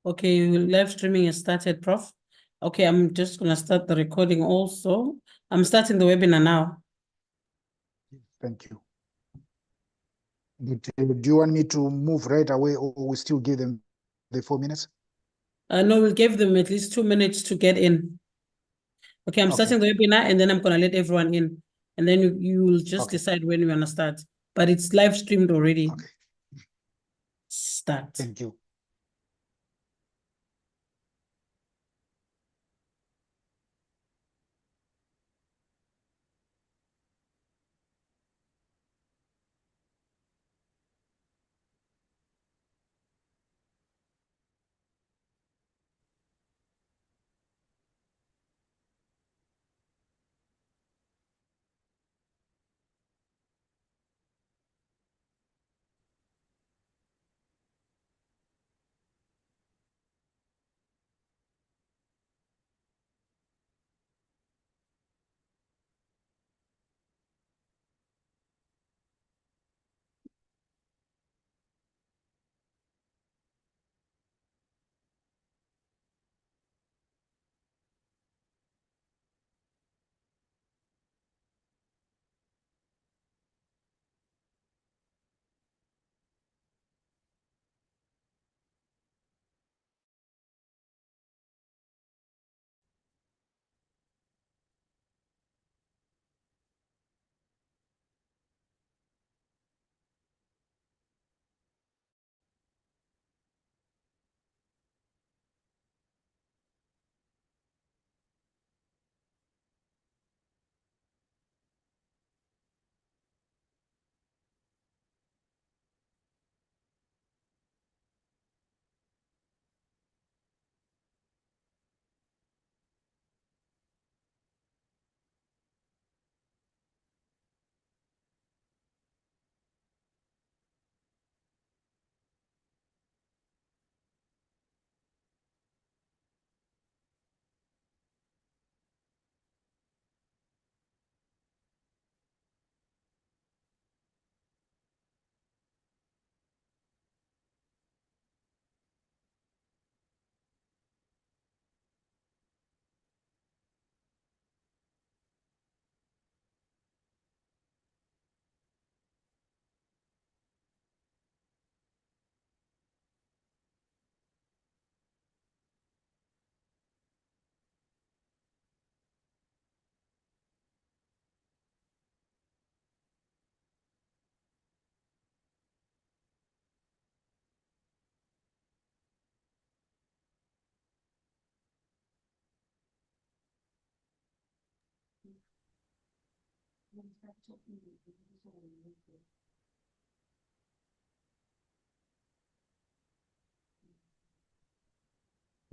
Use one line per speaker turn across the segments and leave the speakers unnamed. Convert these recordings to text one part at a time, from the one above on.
Okay, live streaming is started, Prof. Okay, I'm just gonna start the recording also. I'm starting the webinar now.
Thank you. Do you want me to move right away, or we still give them the 4 minutes?
No, we'll give them at least 2 minutes to get in. Okay, I'm starting the webinar and then I'm gonna let everyone in. And then you will just decide when you wanna start. But it's live streamed already.
Okay.
Start.
Thank you.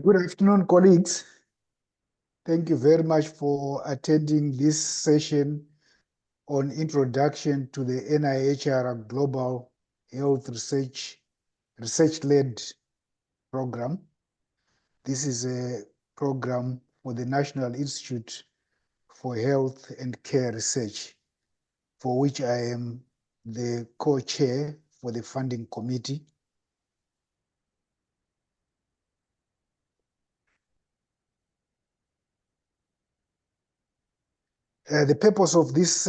Good afternoon, colleagues. Thank you very much for attending this session on Introduction to the NIHR Global Health Research-led program. This is a program for the National Institute for Health and Care Research, for which I am the co-chair for the funding committee. The purpose of this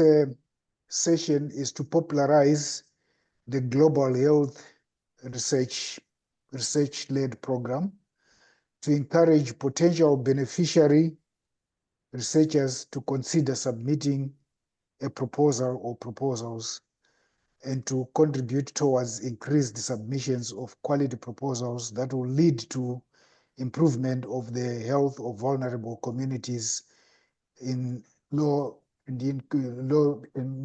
session is to popularize the global health research-led program, to encourage potential beneficiary researchers to consider submitting a proposal or proposals, and to contribute towards increased submissions of quality proposals that will lead to improvement of the health of vulnerable communities in low and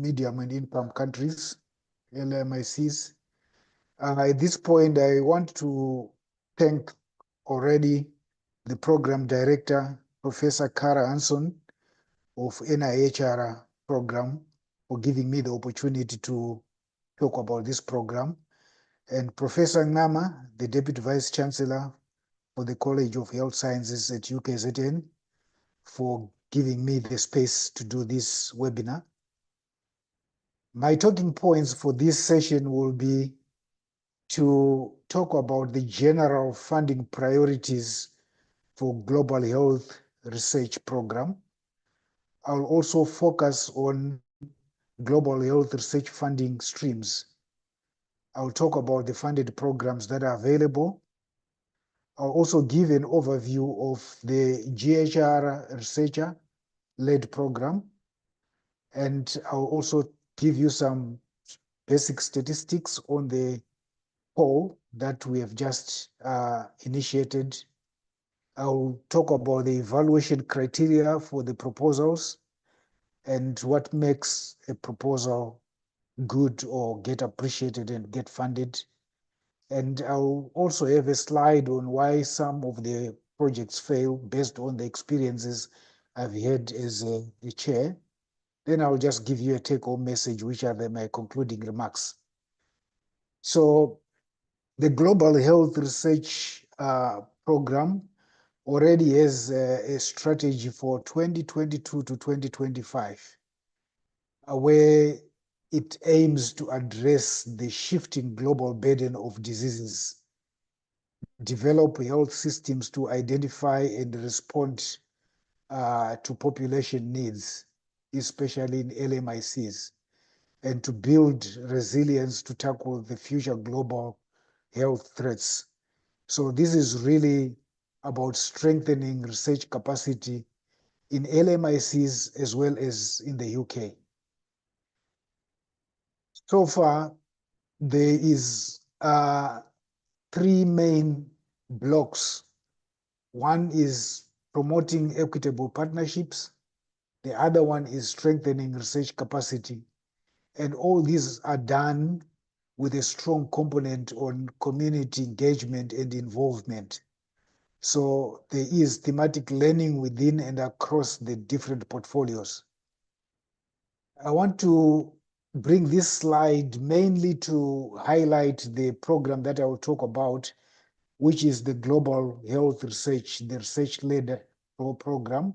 medium and income countries, LMICs. At this point, I want to thank already the program director, Professor Kara Hanson of NIHR program, for giving me the opportunity to talk about this program, and Professor Ngama, the Deputy Vice Chancellor for the College of Health Sciences at UKZN, for giving me the space to do this webinar. My talking points for this session will be to talk about the general funding priorities for global health research program. I'll also focus on global health research funding streams. I'll talk about the funded programs that are available. I'll also give an overview of the GHR researcher-led program. And I'll also give you some basic statistics on the poll that we have just initiated. I'll talk about the evaluation criteria for the proposals and what makes a proposal good or get appreciated and get funded. And I'll also have a slide on why some of the projects fail based on the experiences I've had as a chair. Then I'll just give you a take-home message, which are my concluding remarks. So the Global Health Research Program already has a strategy for 2022 to 2025, where it aims to address the shifting global burden of diseases, develop health systems to identify and respond to population needs, especially in LMICs, and to build resilience to tackle the future global health threats. So this is really about strengthening research capacity in LMICs as well as in the UK. So far, there is three main blocks. One is promoting equitable partnerships. The other one is strengthening research capacity. And all these are done with a strong component on community engagement and involvement. So there is thematic learning within and across the different portfolios. I want to bring this slide mainly to highlight the program that I will talk about, which is the Global Health Research, the research-led program,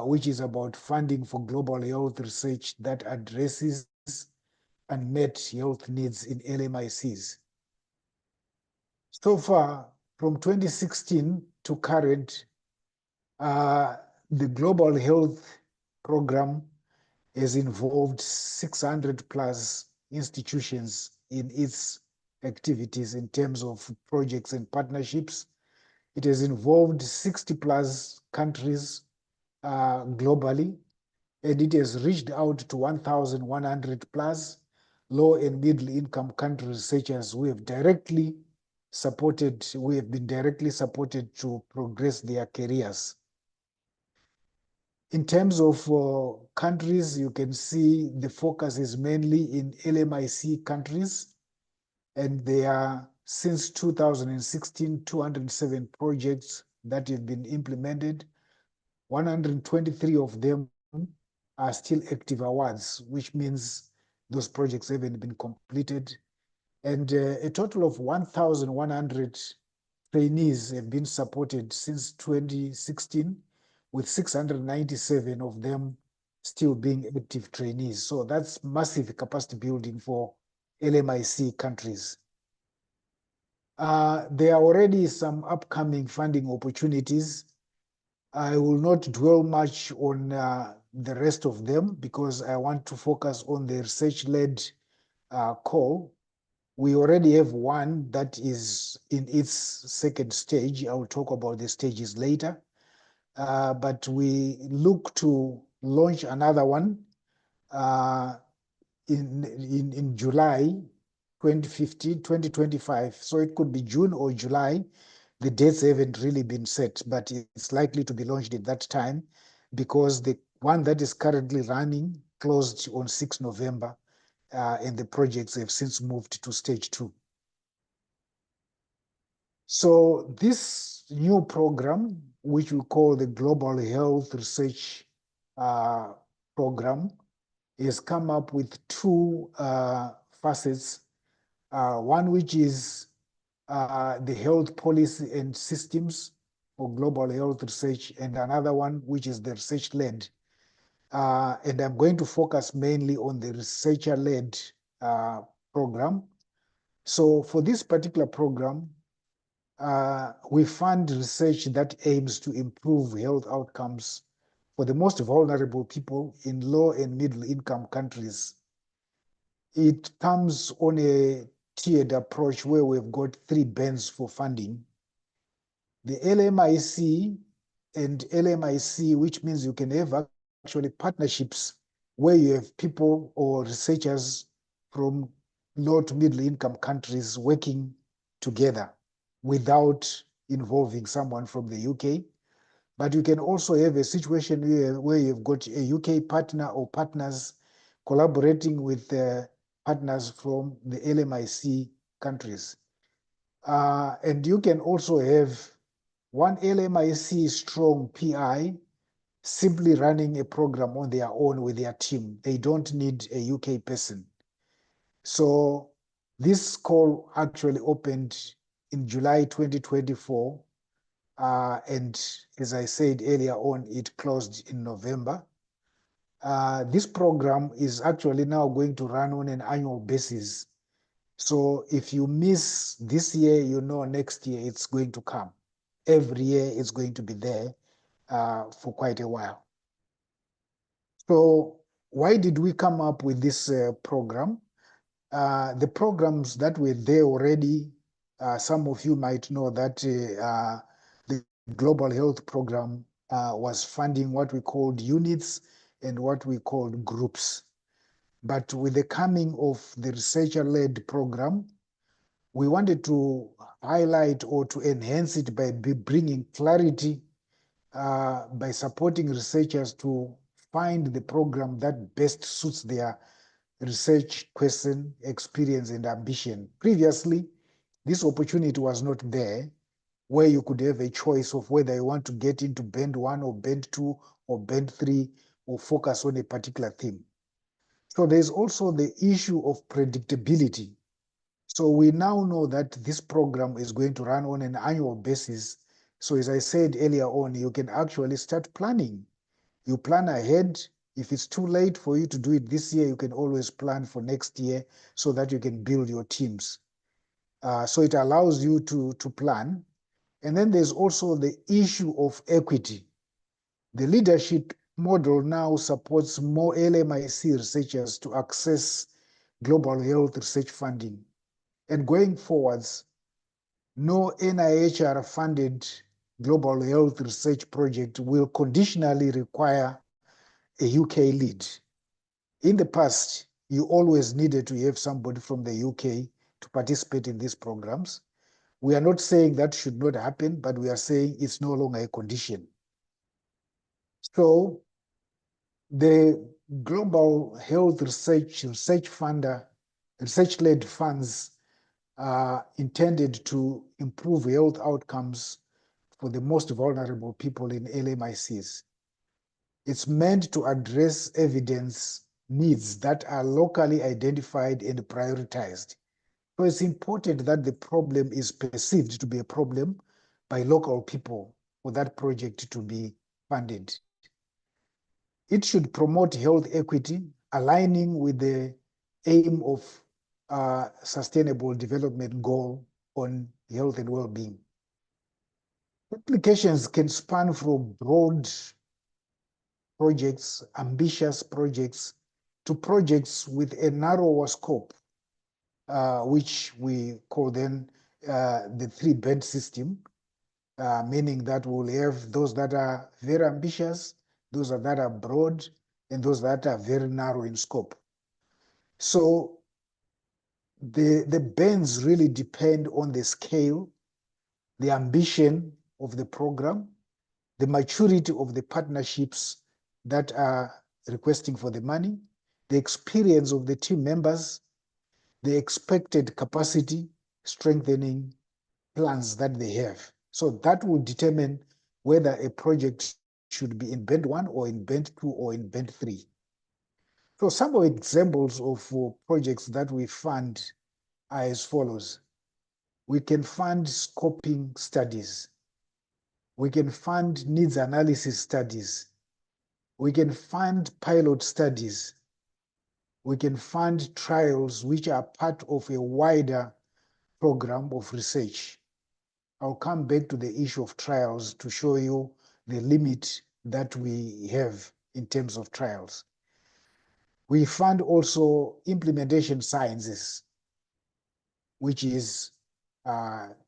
which is about funding for global health research that addresses unmet health needs in LMICs. So far, from 2016 to current, the Global Health Program has involved 600 plus institutions in its activities in terms of projects and partnerships. It has involved 60 plus countries globally, and it has reached out to 1,100 plus low and middle income countries such as we have been directly supported to progress their careers. In terms of countries, you can see the focus is mainly in LMIC countries, and there are, since 2016, 207 projects that have been implemented. 123 of them are still active awards, which means those projects haven't been completed. And a total of 1,100 trainees have been supported since 2016, with 697 of them still being active trainees. So that's massive capacity building for LMIC countries. There are already some upcoming funding opportunities. I will not dwell much on the rest of them because I want to focus on the research-led call. We already have one that is in its second stage. I'll talk about the stages later. But we look to launch another one in July 2025. So it could be June or July. The dates haven't really been set, but it's likely to be launched at that time because the one that is currently running closed on 6 November, and the projects have since moved to stage 2. So this new program, which we call the Global Health Research Program, has come up with two facets. One which is the health policy and systems for global health research, and another one which is the research-led. And I'm going to focus mainly on the researcher-led program. So for this particular program, we fund research that aims to improve health outcomes for the most vulnerable people in low and middle income countries. It comes on a tiered approach where we've got 3 bands for funding. The LMIC and LMIC, which means you can have actually partnerships where you have people or researchers from low to middle income countries working together without involving someone from the UK. But you can also have a situation where you've got a UK partner or partners collaborating with partners from the LMIC countries. And you can also have one LMIC strong PI simply running a program on their own with their team. They don't need a UK person. So this call actually opened in July 2024. And as I said earlier on, it closed in November. This program is actually now going to run on an annual basis. So if you miss this year, you know next year it's going to come. Every year it's going to be there for quite a while. So why did we come up with this program? The programs that were there already, some of you might know that the Global Health Program was funding what we called units and what we called groups. But with the coming of the researcher-led program, we wanted to highlight or to enhance it by bringing clarity, by supporting researchers to find the program that best suits their research question, experience, and ambition. Previously, this opportunity was not there, where you could have a choice of whether you want to get into band 1 or band 2 or band 3 or focus on a particular theme. So there's also the issue of predictability. So we now know that this program is going to run on an annual basis. So as I said earlier on, you can actually start planning. You plan ahead. If it's too late for you to do it this year, you can always plan for next year so that you can build your teams. So it allows you to plan. And then there's also the issue of equity. The leadership model now supports more LMIC researchers to access global health research funding. And going forwards, no NIHR funded global health research project will conditionally require a UK lead. In the past, you always needed to have somebody from the UK to participate in these programs. We are not saying that should not happen, but we are saying it's no longer a condition. So the Global Health research-led funds are intended to improve health outcomes for the most vulnerable people in LMICs. It's meant to address evidence needs that are locally identified and prioritized. So it's important that the problem is perceived to be a problem by local people for that project to be funded. It should promote health equity, aligning with the aim of Sustainable Development Goal on health and well-being. Applications can span from broad projects, ambitious projects, to projects with a narrower scope, which we call then the 3-band system, meaning that we'll have those that are very ambitious, those that are broad, and those that are very narrow in scope. So the bands really depend on the scale, the ambition of the program, the maturity of the partnerships that are requesting for the money, the experience of the team members, the expected capacity strengthening plans that they have. So that will determine whether a project should be in band 1 or in band 2 or in band 3. So some of examples of projects that we fund are as follows. We can fund scoping studies. We can fund needs analysis studies. We can fund pilot studies. We can fund trials which are part of a wider program of research. I'll come back to the issue of trials to show you the limit that we have in terms of trials. We fund also implementation sciences, which is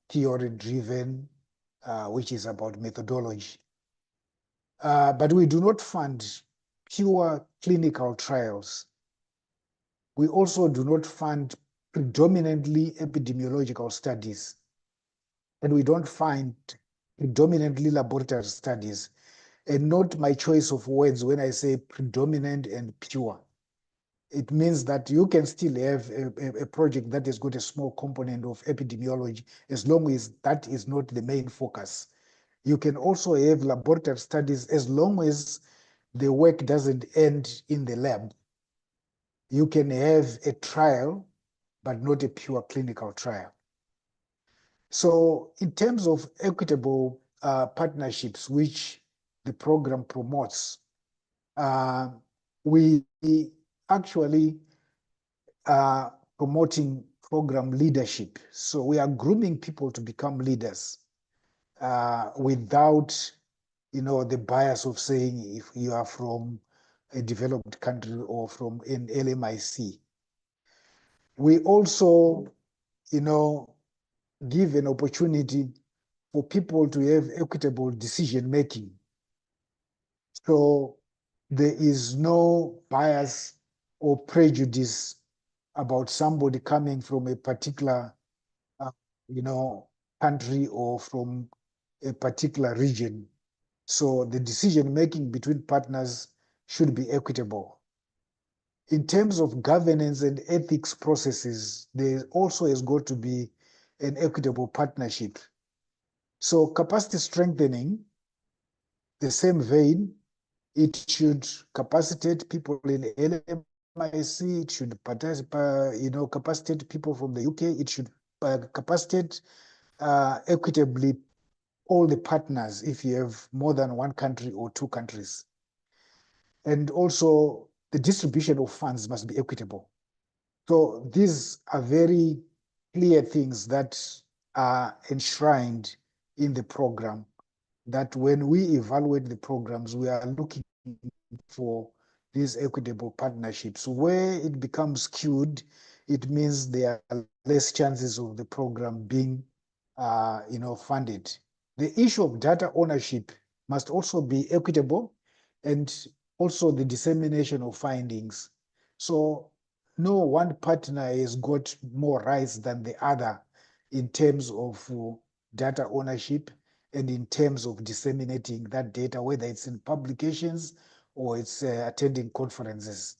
theory-driven, which is about methodology. But we do not fund pure clinical trials. We also do not fund predominantly epidemiological studies. And we don't find predominantly laboratory studies. And not my choice of words when I say predominant and pure. It means that you can still have a project that has got a small component of epidemiology as long as that is not the main focus. You can also have laboratory studies as long as the work doesn't end in the lab. You can have a trial, but not a pure clinical trial. So in terms of equitable partnerships, which the program promotes, we actually are promoting program leadership. So we are grooming people to become leaders without, the bias of saying if you are from a developed country or from an LMIC. We also, give an opportunity for people to have equitable decision making. So there is no bias or prejudice about somebody coming from a particular, country or from a particular region. So the decision making between partners should be equitable. In terms of governance and ethics processes, there also has got to be an equitable partnership. So capacity strengthening, the same vein, it should capacitate people in LMIC, it should capacitate people from the UK, it should capacitate equitably all the partners if you have more than one country or two countries. And also the distribution of funds must be equitable. So these are very clear things that are enshrined in the program, that when we evaluate the programs, we are looking for these equitable partnerships. Where it becomes skewed, it means there are less chances of the program being funded. The issue of data ownership must also be equitable, and also the dissemination of findings. So no one partner has got more rights than the other in terms of data ownership and in terms of disseminating that data, whether it's in publications or it's attending conferences.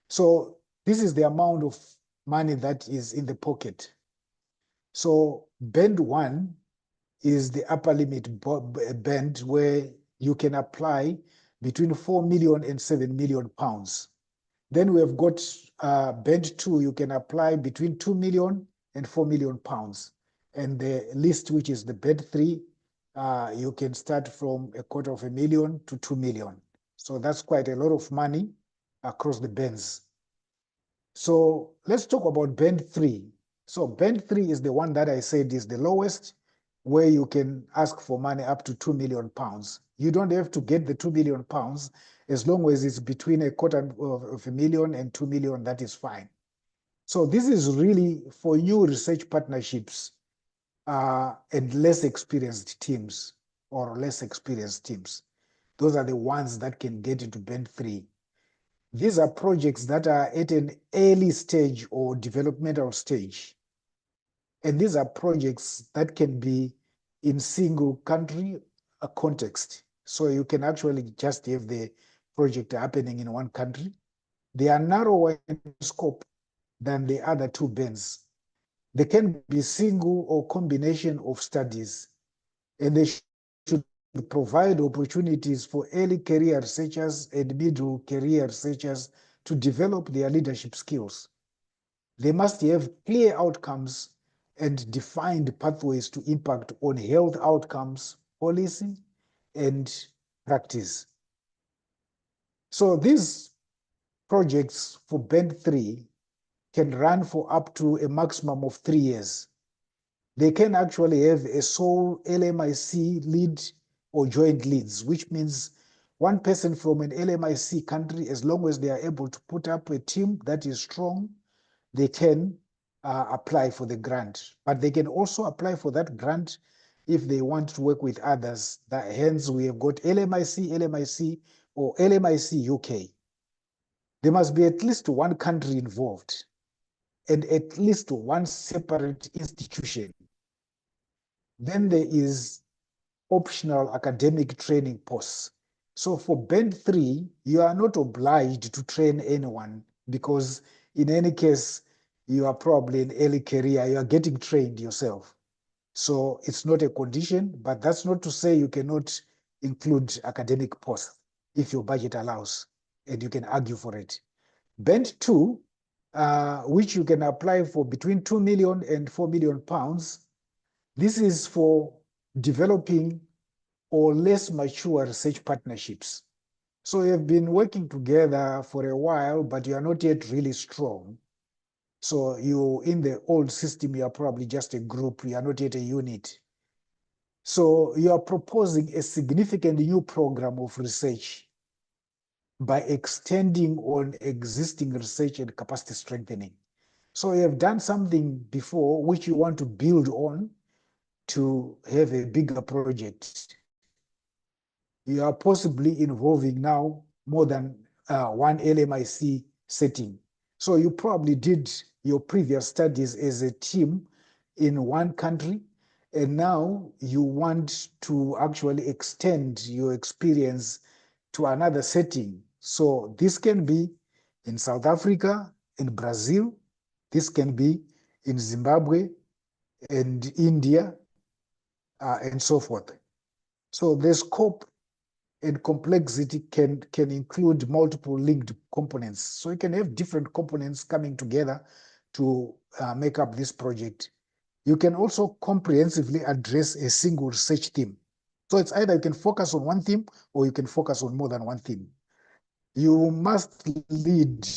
So this is the amount of money that is in the pocket. So band 1 is the upper limit band where you can apply between 4 million and 7 million pounds. Then we have got band 2, you can apply between 2 million and 4 million pounds. And the list, which is the band 3, you can start from 250,000 to 2 million. So that's quite a lot of money across the bands. So let's talk about band 3. So band 3 is the one that I said is the lowest, where you can ask for money up to 2 million pounds. You don't have to get the 2 million pounds. As long as it's between 250,000 and 2 million, that is fine. So this is really for new research partnerships and less experienced teams or less experienced teams. Those are the ones that can get into band 3. These are projects that are at an early stage or developmental stage. And these are projects that can be in single country context. So you can actually just have the project happening in one country. They are narrower in scope than the other two bands. They can be single or combination of studies, and they should provide opportunities for early career researchers and middle career researchers to develop their leadership skills. They must have clear outcomes and defined pathways to impact on health outcomes, policy, and practice. So these projects for band 3 can run for up to a maximum of 3 years. They can actually have a sole LMIC lead or joint leads, which means one person from an LMIC country, as long as they are able to put up a team that is strong, they can apply for the grant. But they can also apply for that grant if they want to work with others. Hence, we have got LMIC, or LMIC UK. There must be at least one country involved and at least one separate institution. Then there is optional academic training posts. So for Band 3, you are not obliged to train anyone because in any case, you are probably in early career, you are getting trained yourself. So it's not a condition, but that's not to say you cannot include academic posts if your budget allows, and you can argue for it. Band 2, which you can apply for between 2 million and 4 million pounds, this is for developing or less mature research partnerships. So you have been working together for a while, but you are not yet really strong. So you, in the old system, you are probably just a group, you are not yet a unit. So you are proposing a significant new program of research by extending on existing research and capacity strengthening. So you have done something before which you want to build on to have a bigger project. You are possibly involving now more than one LMIC setting. So you probably did your previous studies as a team in one country, and now you want to actually extend your experience to another setting. So this can be in South Africa, in Brazil, this can be in Zimbabwe and India, and so forth. So the scope and complexity can include multiple linked components. So you can have different components coming together to make up this project. You can also comprehensively address a single research theme. So it's either you can focus on one theme or you can focus on more than one theme. You must lead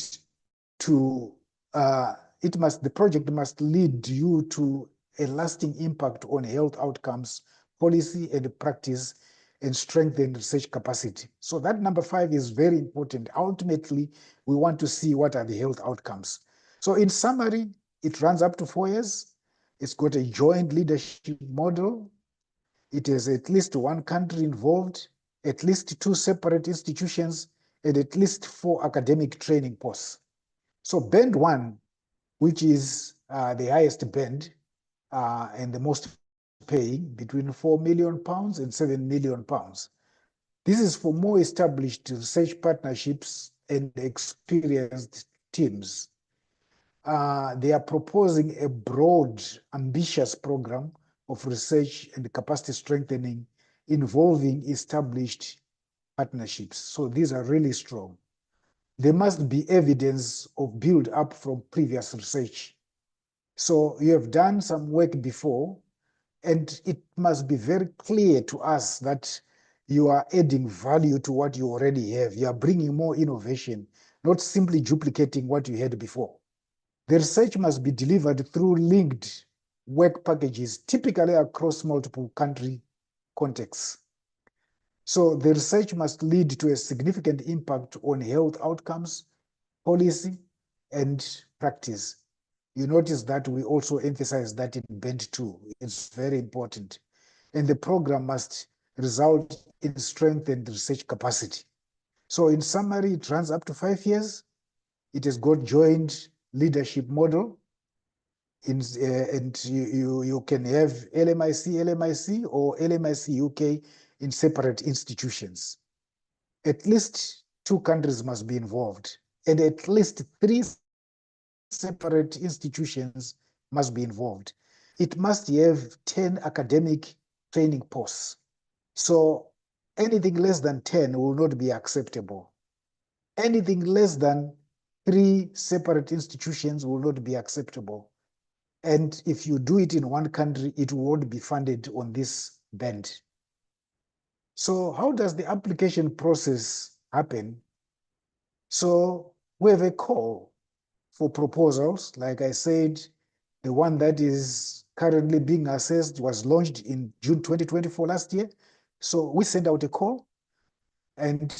to, the project must lead you to a lasting impact on health outcomes, policy and practice, and strengthen research capacity. So that number 5 is very important. Ultimately, we want to see what are the health outcomes. So in summary, it runs up to 4 years. It's got a joint leadership model. It has at least one country involved, at least 2 separate institutions, and at least 4 academic training posts. So band 1, which is the highest band and the most paying, between 4 million pounds and 7 million pounds. This is for more established research partnerships and experienced teams. They are proposing a broad, ambitious program of research and capacity strengthening involving established partnerships. So these are really strong. There must be evidence of build up from previous research. So you have done some work before, and it must be very clear to us that you are adding value to what you already have. You are bringing more innovation, not simply duplicating what you had before. The research must be delivered through linked work packages, typically across multiple country contexts. So the research must lead to a significant impact on health outcomes, policy, and practice. You notice that we also emphasize that in band 2. It's very important. And the program must result in strengthened research capacity. So in summary, it runs up to 5 years. It has got joint leadership model. And you can have LMIC or LMIC UK in separate institutions. At least 2 countries must be involved, and at least 3 separate institutions must be involved. It must have 10 academic training posts. So anything less than 10 will not be acceptable. Anything less than 3 separate institutions will not be acceptable. And if you do it in one country, it won't be funded on this band. So how does the application process happen? So we have a call for proposals. Like I said, the one that is currently being assessed was launched in June 2024 last year. So we sent out a call, and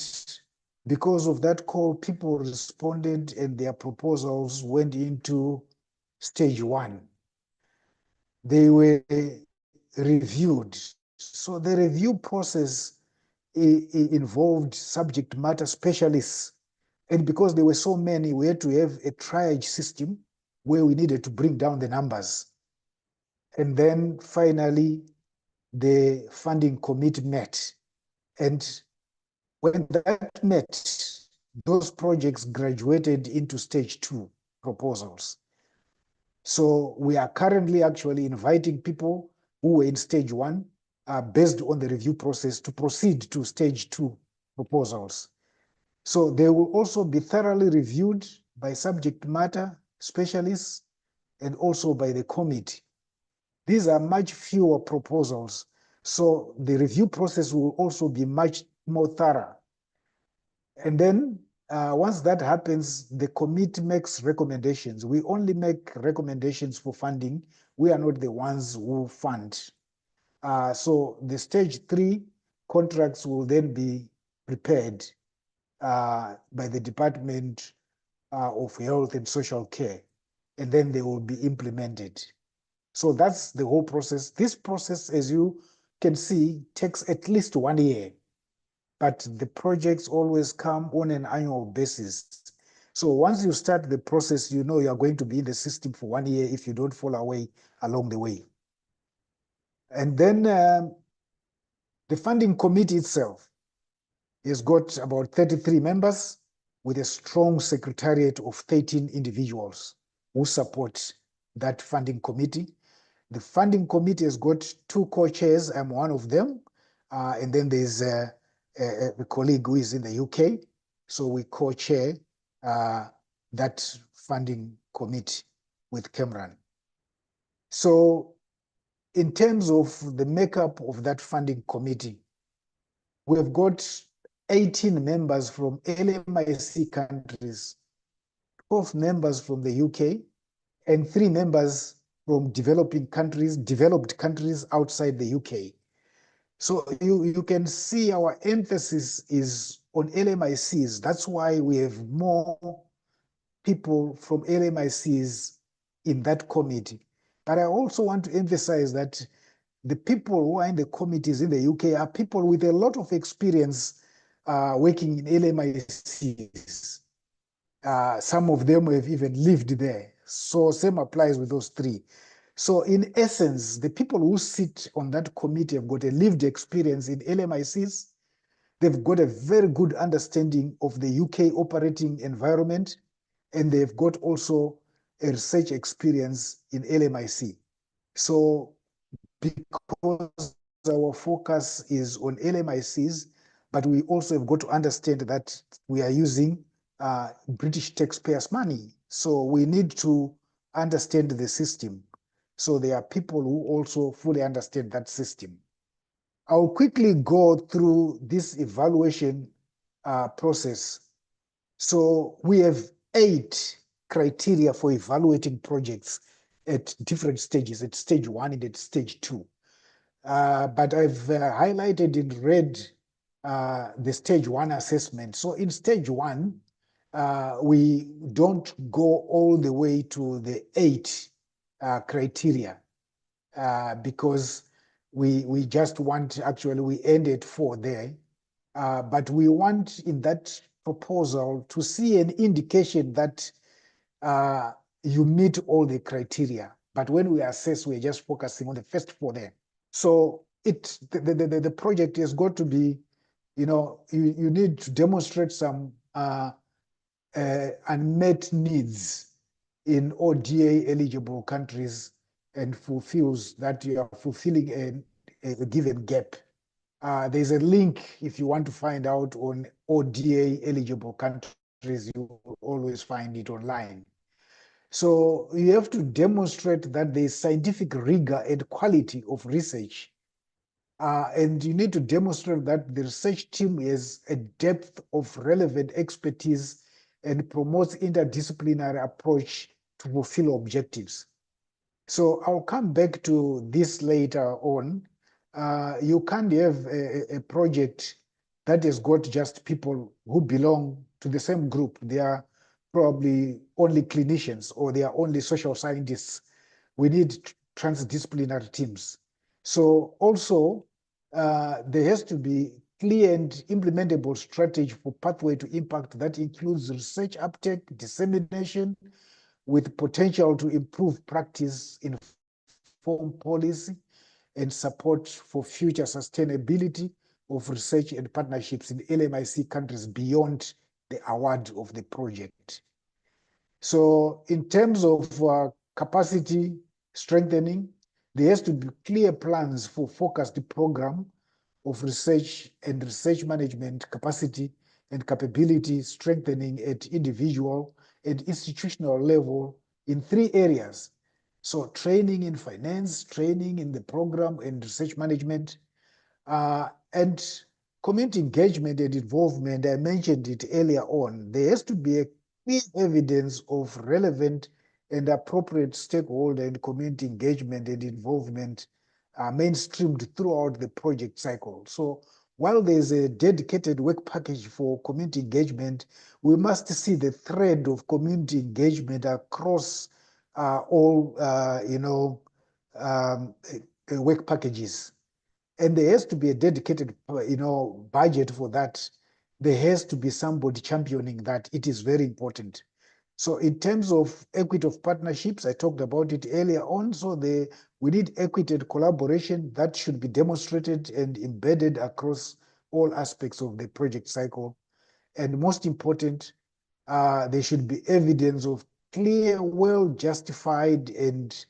because of that call, people responded and their proposals went into stage 1. They were reviewed. So the review process involved subject matter specialists. And because there were so many, we had to have a triage system where we needed to bring down the numbers. And then finally, the funding committee met. And when that met, those projects graduated into stage 2 proposals. So we are currently actually inviting people who were in stage 1, based on the review process, to proceed to stage 2 proposals. So they will also be thoroughly reviewed by subject matter specialists and also by the committee. These are much fewer proposals, so the review process will also be much more thorough. And then once that happens, the committee makes recommendations. We only make recommendations for funding. We are not the ones who fund. So the stage 3 contracts will then be prepared by the Department of Health and Social Care, and then they will be implemented. So that's the whole process. This process, as you can see, takes at least 1 year, but the projects always come on an annual basis. So once you start the process, you know you are going to be in the system for 1 year if you don't fall away along the way. And then the funding committee itself has got about 33 members with a strong secretariat of 13 individuals who support that funding committee. The funding committee has got 2 co-chairs. I'm one of them. And then there's a colleague who is in the UK. So we co-chair that funding committee with Cameron. So in terms of the makeup of that funding committee, we've got 18 members from LMIC countries, 12 members from the UK, and 3 members from developed countries outside the UK. So you can see our emphasis is on LMICs. That's why we have more people from LMICs in that committee. But I also want to emphasize that the people who are in the committees in the UK are people with a lot of experience working in LMICs. Some of them have even lived there. So same applies with those 3. So in essence, the people who sit on that committee have got a lived experience in LMICs. They've got a very good understanding of the UK operating environment, and they've got also a research experience in LMIC. So because our focus is on LMICs, but we also have got to understand that we are using British taxpayers' money. So we need to understand the system. So there are people who also fully understand that system. I'll quickly go through this evaluation process. So we have 8 criteria for evaluating projects at different stages, at stage 1 and at stage 2. But I've highlighted in red the stage 1 assessment. So in stage 1, we don't go all the way to the 8 criteria because we just want, actually we end at 4 there. But we want in that proposal to see an indication that you meet all the criteria. But when we assess, we're just focusing on the first 4 there. So the project has got to be, you need to demonstrate some unmet needs in ODA eligible countries and fulfills that you are fulfilling a given gap. There's a link if you want to find out on ODA eligible countries, you will always find it online. So you have to demonstrate that there's scientific rigor and quality of research. And you need to demonstrate that the research team has a depth of relevant expertise and promotes interdisciplinary approach to fulfill objectives. So I'll come back to this later on. You can't have a project that has got just people who belong to the same group. They are probably only clinicians or they are only social scientists. We need transdisciplinary teams. So also, there has to be clear and implementable strategy for pathway to impact that includes research uptake, dissemination, with potential to improve practice, inform policy, and support for future sustainability of research and partnerships in LMIC countries beyond the award of the project. So in terms of capacity strengthening, there has to be clear plans for focused program of research and research management capacity and capability strengthening at individual and institutional level in 3 areas. So training in finance, training in the program and research management, and community engagement and involvement. I mentioned it earlier on. There has to be a clear evidence of relevant and appropriate stakeholder and community engagement and involvement mainstreamed throughout the project cycle. So while there's a dedicated work package for community engagement, we must see the thread of community engagement across all, work packages. And there has to be a dedicated, budget for that. There has to be somebody championing that. It is very important. So in terms of equity of partnerships, I talked about it earlier on. So we need equity and collaboration that should be demonstrated and embedded across all aspects of the project cycle. And most important, there should be evidence of clear, well-justified, and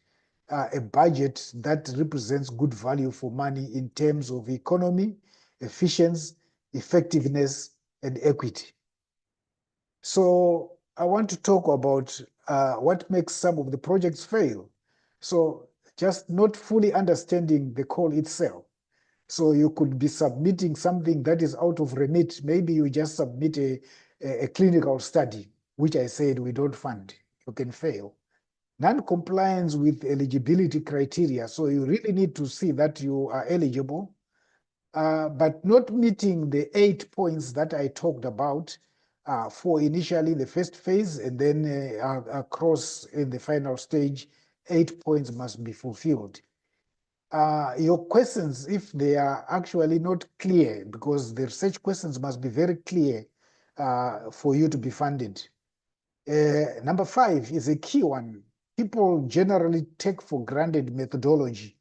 a budget that represents good value for money in terms of economy, efficiency, effectiveness, and equity. So I want to talk about what makes some of the projects fail. So just not fully understanding the call itself. So you could be submitting something that is out of remit. Maybe you just submit a clinical study, which I said we don't fund. You can fail. Non-compliance with eligibility criteria. So you really need to see that you are eligible, but not meeting the 8 points that I talked about for initially the first phase, and then across in the final stage, 8 points must be fulfilled. Your questions, if they are actually not clear, because the research questions must be very clear for you to be funded. Number 5 is a key one. People generally take for granted methodology.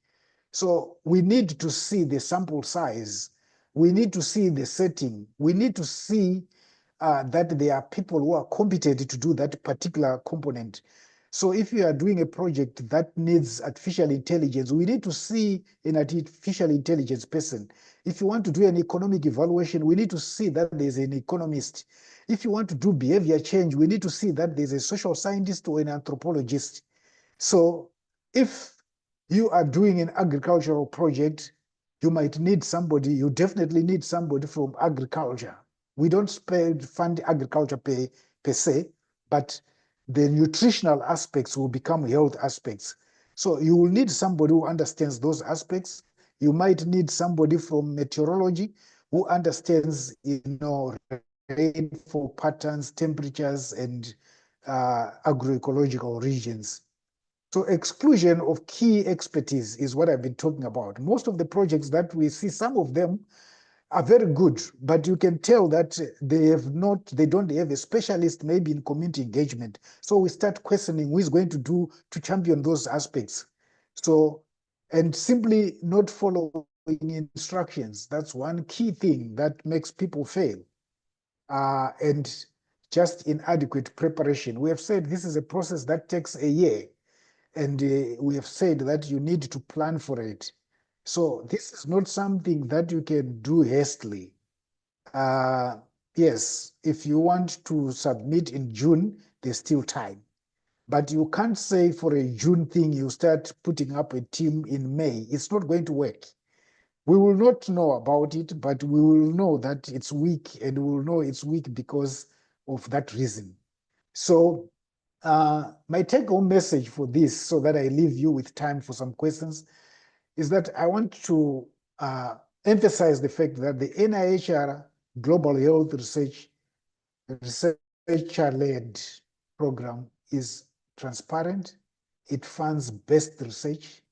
So we need to see the sample size. We need to see the setting. We need to see that there are people who are competent to do that particular component. So if you are doing a project that needs artificial intelligence, we need to see an artificial intelligence person. If you want to do an economic evaluation, we need to see that there's an economist. If you want to do behavior change, we need to see that there's a social scientist or an anthropologist. So if you are doing an agricultural project, you might need somebody, you definitely need somebody from agriculture. We don't fund agriculture per se, but the nutritional aspects will become health aspects. So you will need somebody who understands those aspects. You might need somebody from meteorology who understands, rainfall patterns, temperatures, and agroecological regions. So exclusion of key expertise is what I've been talking about. Most of the projects that we see, some of them are very good, but you can tell that they don't have a specialist maybe in community engagement. So we start questioning who is going to champion those aspects. So, and simply not following instructions. That's one key thing that makes people fail. And just inadequate preparation. We have said this is a process that takes a year. And we have said that you need to plan for it. So this is not something that you can do hastily. Yes, if you want to submit in June, there's still time. But you can't say for a June thing, you start putting up a team in May. It's not going to work. We will not know about it, but we will know that it's weak, and we will know it's weak because of that reason. So My take-home message for this, so that I leave you with time for some questions, is that I want to emphasize the fact that the NIHR Global Health Researcher-led program is transparent. It funds best research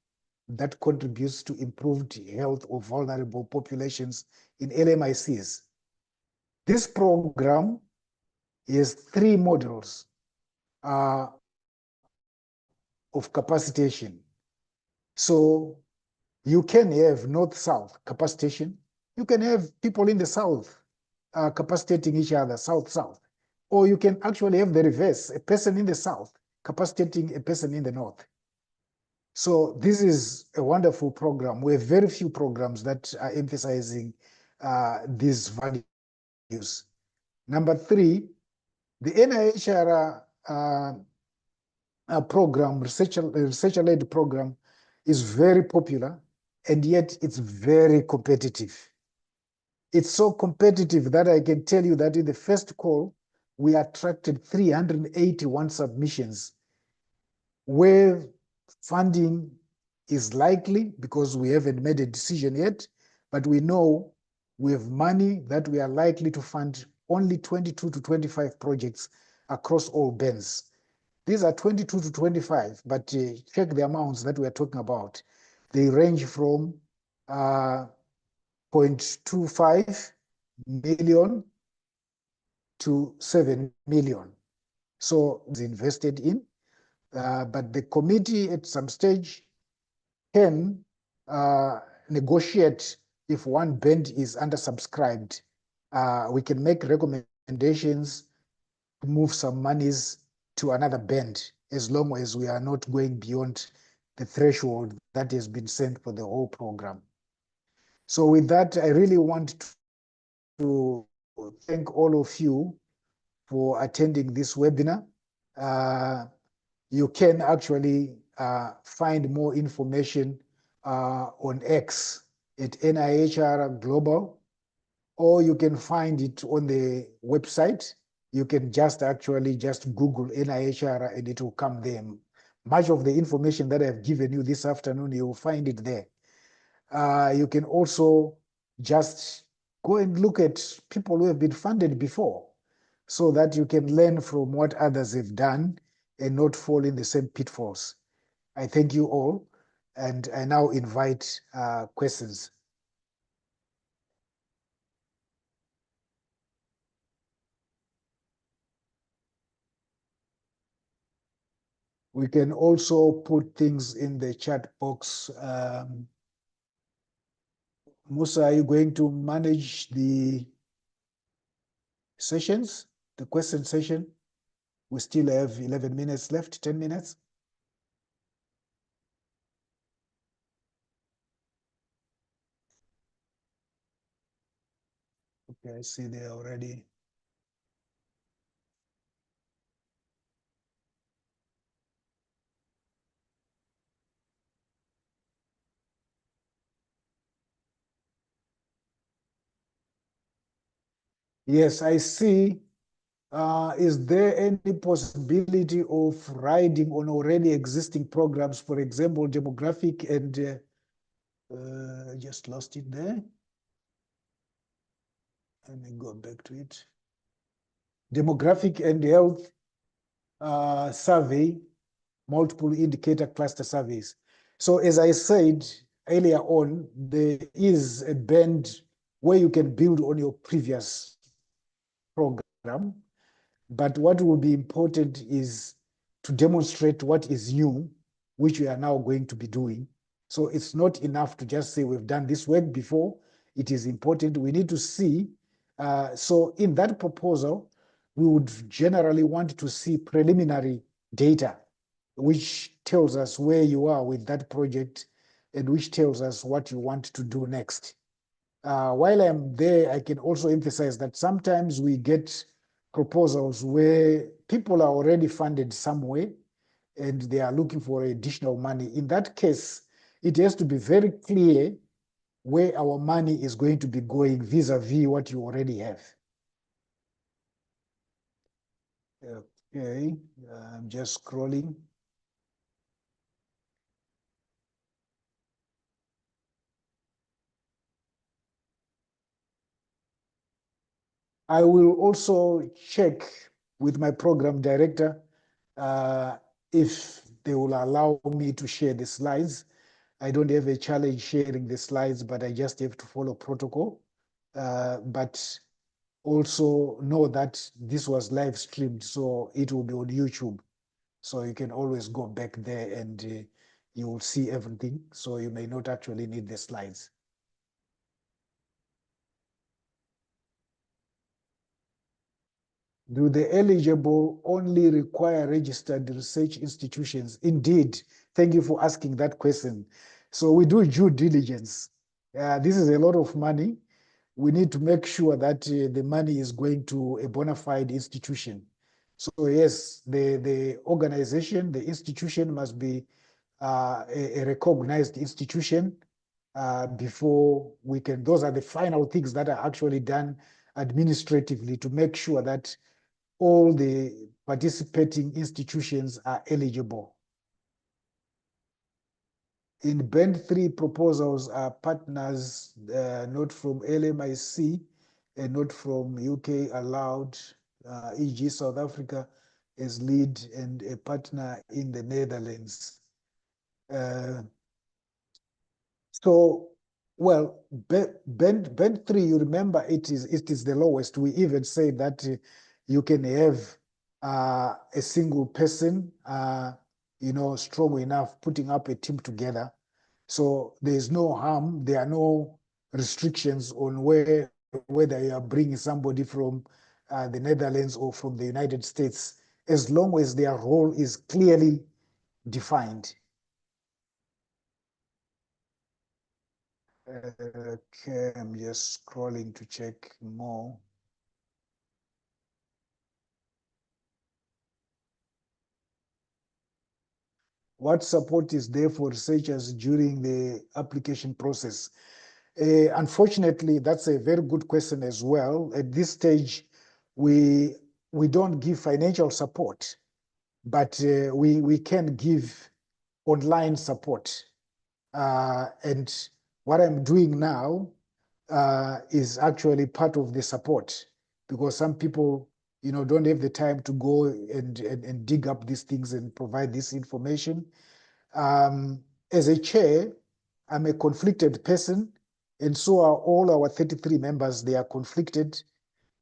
that contributes to improved health of vulnerable populations in LMICs. This program has 3 models of capacitation. So you can have north-south capacitation. You can have people in the south capacitating each other, south-south. Or you can actually have the reverse, a person in the south capacitating a person in the north. So this is a wonderful program. We have very few programs that are emphasizing these values. Number 3, the NIHR program, researcher-led program, is very popular, and yet it's very competitive. It's so competitive that I can tell you that in the first call, we attracted 381 submissions where funding is likely, because we haven't made a decision yet, but we know we have money that we are likely to fund only 22 to 25 projects across all bands. These are 22 to 25, but check the amounts that we are talking about. They range from 0.25 million to 7 million. So it's invested in, but the committee at some stage can negotiate if one band is undersubscribed. We can make recommendations to move some monies to another band, as long as we are not going beyond the threshold that has been set for the whole program. So with that, I really want to thank all of you for attending this webinar. You can actually find more information on X at NIHR Global, or you can find it on the website. You can just Google NIHR and it will come there. Much of the information that I've given you this afternoon, you will find it there. You can also just go and look at people who have been funded before, so that you can learn from what others have done and not fall in the same pitfalls. I thank you all, and I now invite questions. We can also put things in the chat box. Musa, are you going to manage the sessions, the question session? We still have 11 minutes left, 10 minutes. Okay, I see they already. Yes, I see. Is there any possibility of riding on already existing programs, for example, demographic and just lost it there. Let me go back to it. Demographic and health survey, multiple indicator cluster surveys. So as I said earlier on, there is a band where you can build on your previous program. But what will be important is to demonstrate what is new, which we are now going to be doing. So it's not enough to just say we've done this work before. It is important. We need to see. So in that proposal, we would generally want to see preliminary data, which tells us where you are with that project and which tells us what you want to do next. While I'm there, I can also emphasize that sometimes we get proposals where people are already funded somewhere and they are looking for additional money. In that case, it has to be very clear where our money is going to be going vis-a-vis what you already have. Okay, I'm just scrolling. I will also check with my program director if they will allow me to share the slides. I don't have a challenge sharing the slides, but I just have to follow protocol. But also know that this was live streamed, so it will be on YouTube. So you can always go back there and you will see everything. So you may not actually need the slides. Do the eligible only require registered research institutions? Indeed. Thank you for asking that question. So we do due diligence. This is a lot of money. We need to make sure that the money is going to a bona fide institution. So yes, the organization, the institution must be a recognized institution before we can, those are the final things that are actually done administratively to make sure that all the participating institutions are eligible. In band 3 proposals are partners not from LMIC and not from UK allowed, e.g. South Africa as lead and a partner in the Netherlands. So, well, band 3, you remember it is the lowest. We even say that you can have a single person, strong enough putting up a team together. So there's no harm. There are no restrictions on whether you are bringing somebody from the Netherlands or from the United States, as long as their role is clearly defined. Okay, I'm just scrolling to check more. What support is there for researchers during the application process? Unfortunately, that's a very good question as well. At this stage, we don't give financial support, but we can give online support. And what I'm doing now is actually part of the support, because some people, don't have the time to go and dig up these things and provide this information. As a chair, I'm a conflicted person, and so are all our 33 members. They are conflicted.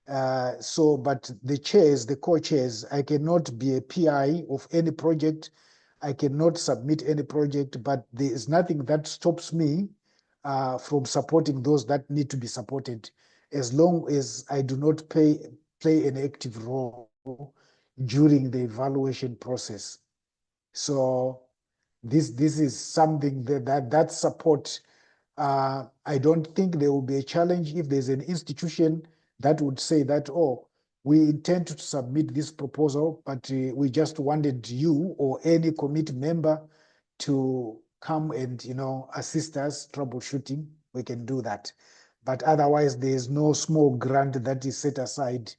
But the chairs, the co-chairs, I cannot be a PI of any project. I cannot submit any project, but there is nothing that stops me from supporting those that need to be supported, as long as I do not play an active role during the evaluation process. So this is something that support. I don't think there will be a challenge if there's an institution that would say that, oh, we intend to submit this proposal, but we just wanted you or any committee member to come and assist us troubleshooting. We can do that. But otherwise, there is no small grant that is set aside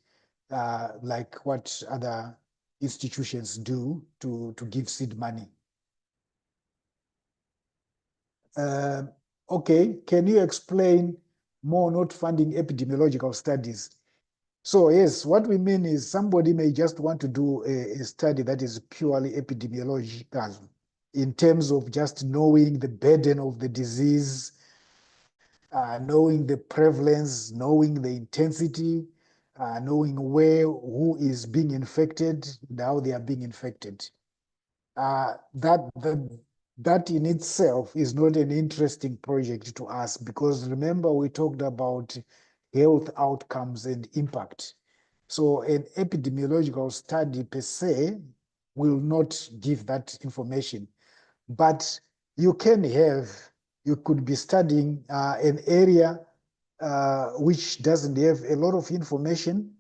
like what other institutions do to give seed money. Okay, can you explain more not funding epidemiological studies? So yes, what we mean is somebody may just want to do a study that is purely epidemiological in terms of just knowing the burden of the disease, knowing the prevalence, knowing the intensity, knowing who is being infected, and how they are being infected. That in itself is not an interesting project to us, because remember we talked about health outcomes and impact. So an epidemiological study per se will not give that information. But you could be studying an area which doesn't have a lot of information.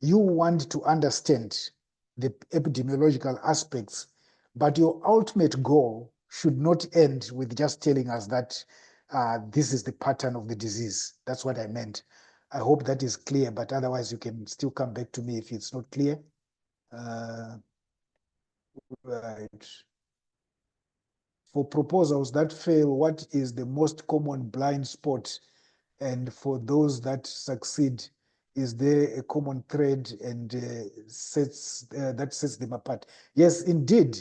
You want to understand the epidemiological aspects, but your ultimate goal should not end with just telling us that this is the pattern of the disease. That's what I meant. I hope that is clear, but otherwise you can still come back to me if it's not clear. Right. For proposals that fail, what is the most common blind spot? And for those that succeed, is there a common thread and that sets them apart? Yes, indeed.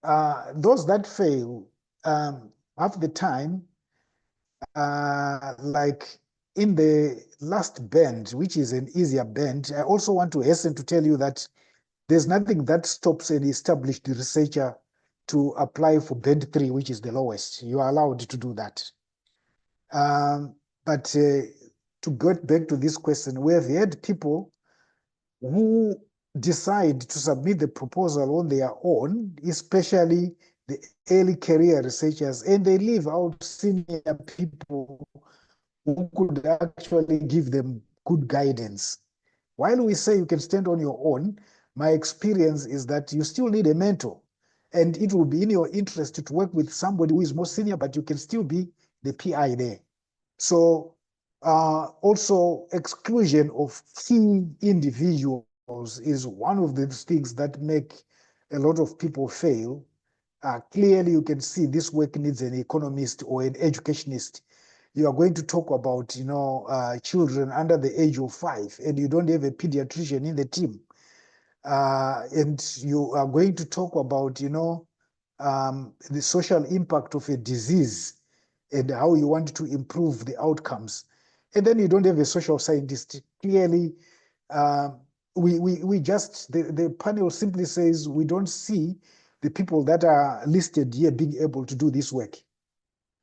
Those that fail, half the time, like in the last band, which is an easier band, I also want to hasten to tell you that there's nothing that stops an established researcher to apply for band 3, which is the lowest. You are allowed to do that. But to get back to this question, we have had people who decide to submit the proposal on their own, especially the early career researchers, and they leave out senior people who could actually give them good guidance. While we say you can stand on your own, my experience is that you still need a mentor. And it will be in your interest to work with somebody who is more senior, but you can still be the PI there. So also exclusion of key individuals is one of the things that make a lot of people fail. Clearly, you can see this work needs an economist or an educationist. You are going to talk about, children under the age of 5, and you don't have a pediatrician in the team. And you are going to talk about, the social impact of a disease and how you want to improve the outcomes. And then you don't have a social scientist. Clearly, we just, the panel simply says we don't see the people that are listed here being able to do this work.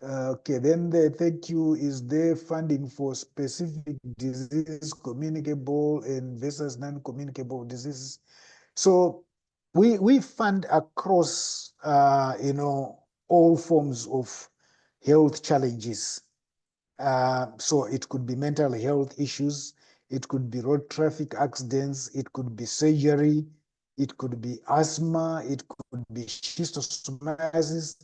Okay, then the thank you. Is there funding for specific disease, communicable and versus non-communicable diseases? So we fund across, all forms of health challenges. So it could be mental health issues, it could be road traffic accidents, it could be surgery, it could be asthma, it could be schistosomiasis.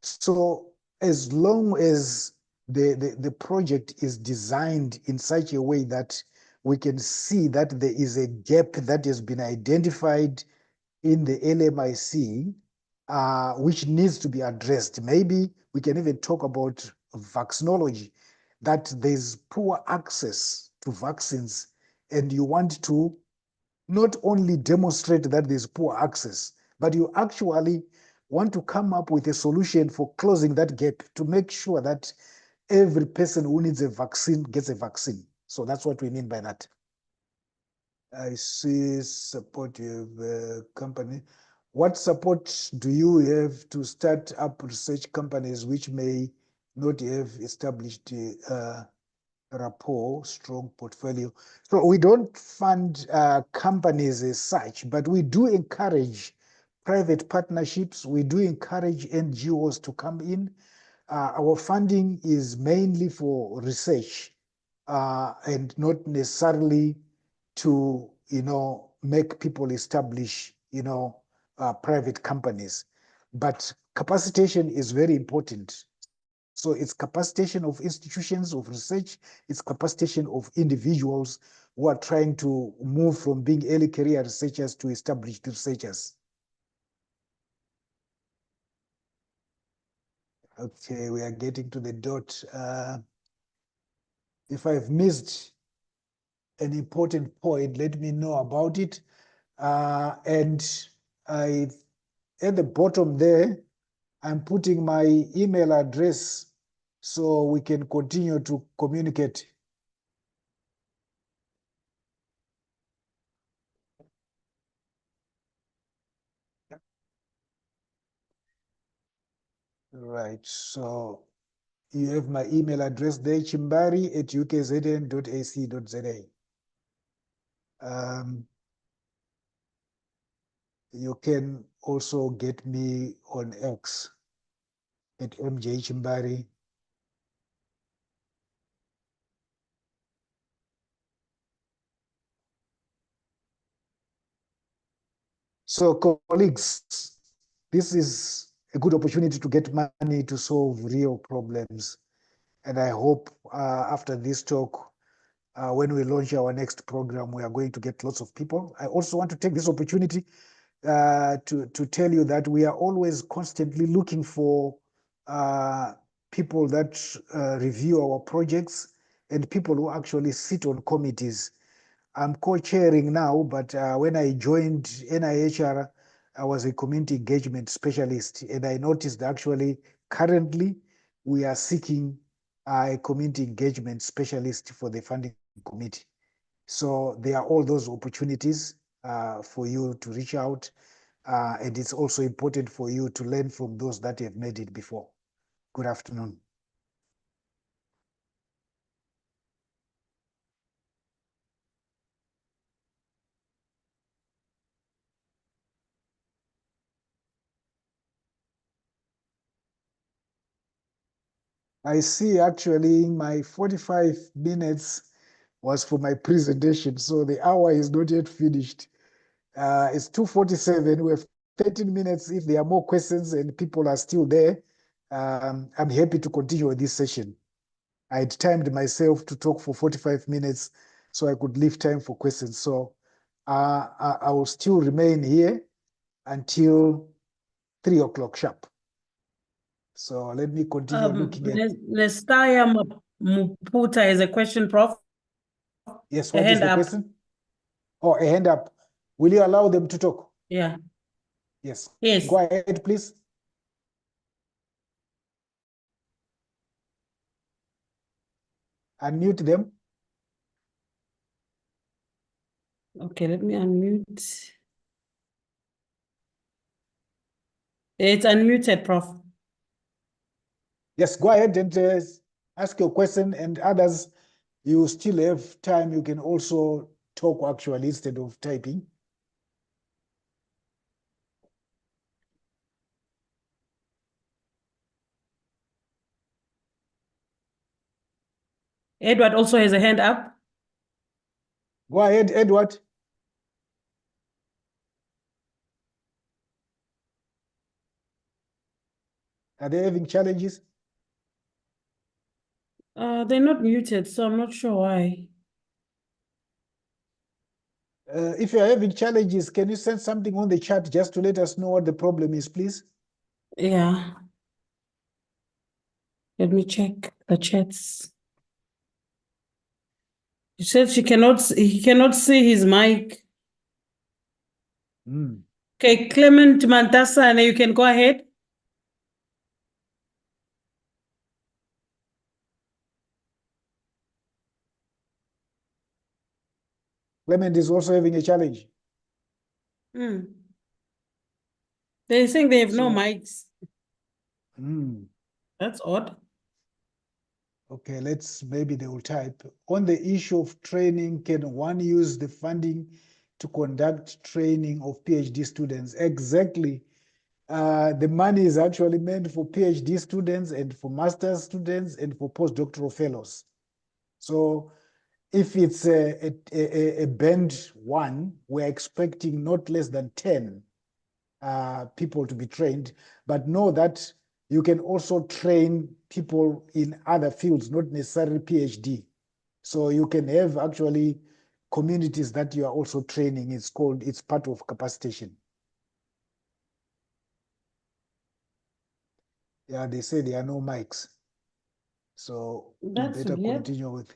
So as long as the project is designed in such a way that we can see that there is a gap that has been identified in the LMIC, which needs to be addressed. Maybe we can even talk about vaccinology, that there's poor access to vaccines, and you want to not only demonstrate that there's poor access, but you actually want to come up with a solution for closing that gap to make sure that every person who needs a vaccine gets a vaccine. So that's what we mean by that. I see support you have a company. What support do you have to start up research companies which may not have established rapport, strong portfolio? So we don't fund companies as such, but we do encourage private partnerships. We do encourage NGOs to come in. Our funding is mainly for research and not necessarily to, make people establish, private companies. But capacitation is very important. So it's capacitation of institutions of research, it's capacitation of individuals who are trying to move from being early career researchers to established researchers. Okay, we are getting to the dot. If I've missed an important point, let me know about it. And at the bottom there, I'm putting my email address so we can continue to communicate. Right, so you have my email address there, chimbari@ukzn.ac.za. You can also get me on X at MJ Chimbari. So colleagues, this is a good opportunity to get money to solve real problems. And I hope after this talk, when we launch our next program, we are going to get lots of people. I also want to take this opportunity to tell you that we are always constantly looking for people that review our projects and people who actually sit on committees. I'm co-chairing now, but when I joined NIHR, I was a community engagement specialist, and I noticed actually currently we are seeking a community engagement specialist for the funding committee. So there are all those opportunities for you to reach out, and it's also important for you to learn from those that have made it before. Good afternoon. I see actually my 45 minutes was for my presentation, so the hour is not yet finished. It's 2:47. We have 13 minutes. If there are more questions and people are still there, I'm happy to continue with this session. I had timed myself to talk for 45 minutes so I could leave time for questions. So I will still remain here until 3 o'clock sharp. So let me continue looking at.
Nestaya Muputa is a question, Prof.
Yes,
A
what is
hand
the
up.
question? Oh, a hand up. Will you allow them to talk?
Yeah.
Yes.
Yes.
Go ahead, please. Unmute them.
Okay, let me unmute. It's unmuted, Prof.
Yes, go ahead and ask your question, and others, you still have time. You can also talk actually instead of typing.
Edward also has a hand up.
Go ahead, Edward. Are they having challenges?
They're not muted, so I'm not sure why.
If you're having challenges, can you send something on the chat just to let us know what the problem is, please?
Yeah. Let me check the chats. He said he cannot see his mic. Okay, Clement Mantasane, you can go ahead.
Clement is also having a challenge.
They're saying they have no mics. That's odd.
Okay, maybe they will type. On the issue of training, can one use the funding to conduct training of PhD students? Exactly. The money is actually meant for PhD students and for master's students and for postdoctoral fellows. So if it's a band one, we're expecting not less than 10 people to be trained, but know that you can also train people in other fields, not necessarily PhD. So you can have actually communities that you are also training. It's part of capacitation. Yeah, they say there are no mics. So we better continue with